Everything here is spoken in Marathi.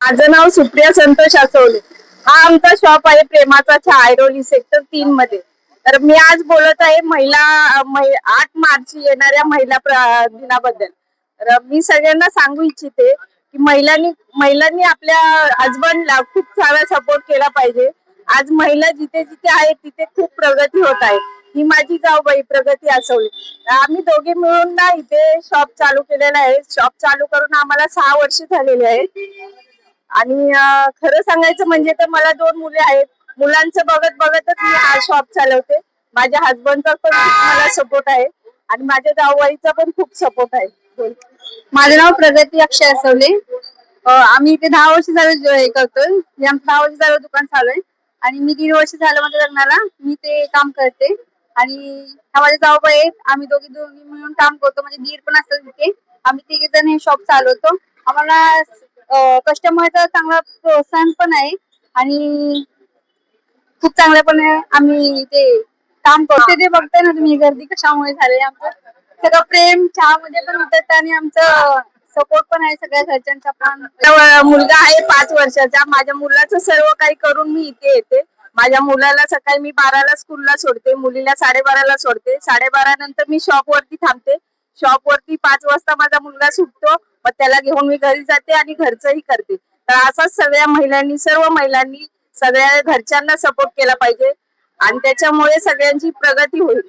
माझं नाव सुप्रिया संतोष आसवले. हा आमचा शॉप आहे प्रेमाचा चहा ऐरोली सेक्टर 3 मध्ये. तर मी आज बोलत आहे 8 मार्च येणाऱ्या दिनाबद्दल. तर मी सगळ्यांना सांगू इच्छिते की महिलांनी आपल्या हजबंडला खूप सारा सपोर्ट केला पाहिजे. आज महिला जिथे जिथे आहेत तिथे खूप प्रगती होत आहे. ही माझी जाऊबाई प्रगती आसवले. आम्ही दोघे मिळून ना इथे शॉप चालू केलेला आहे. शॉप चालू करून आम्हाला 6 वर्ष झालेली आहेत. आणि खरं सांगायचं म्हणजे तर मला 2 मुले आहेत. मुलांचं बघत बघतच मी हा शॉप चालवते. माझ्या हसबंडचा पण खूप मला सपोर्ट आहे आणि माझ्या जाऊबाईचा पण खूप सपोर्ट आहे. बोल. माझं नाव प्रगती अक्षय असवले. आम्ही इथे 10 वर्ष झालं हे करतोय. आमचं 10 वर्ष झालं दुकान चालू आहे आणि मी 3 वर्ष झालं माझ्या लग्नाला मी ते काम करते. आणि हा माझे जाऊबाई आहेत. आम्ही दोघी दोघी मिळून काम करतो. म्हणजे दीर पण असतात तिथे. आम्ही 3 जण हे शॉप चालवतो. आम्हाला कस्टमरचा चांगला प्रोत्साहन पण आहे आणि खूप चांगल्यापणे आम्ही ते काम करतो. ते बघताय ना तुम्ही गर्दी कशामुळे झाले. आमचं सगळं प्रेम चहामध्ये पण उतरतं आणि आमचं सपोर्ट पण आहे सगळ्या घरच्यांचा पण. मुलगा आहे 5 वर्षाचा. माझ्या मुलाचं सर्व काही करून मी इथे येते. माझ्या मुलाला सकाळी मी 12ला स्कूलला सोडते, मुलीला 12:30ला सोडते. 12:30 नंतर मी शॉप वरती थांबते. शॉप वरती 5 वाजता माझा मुलगा सुटतो. मग त्याला घेऊन मी घरी जाते आणि घरचंही करते. तर असाच सर्व महिलांनी सगळ्या घरच्यांना सपोर्ट केला पाहिजे आणि त्याच्यामुळे सगळ्यांची प्रगती होईल.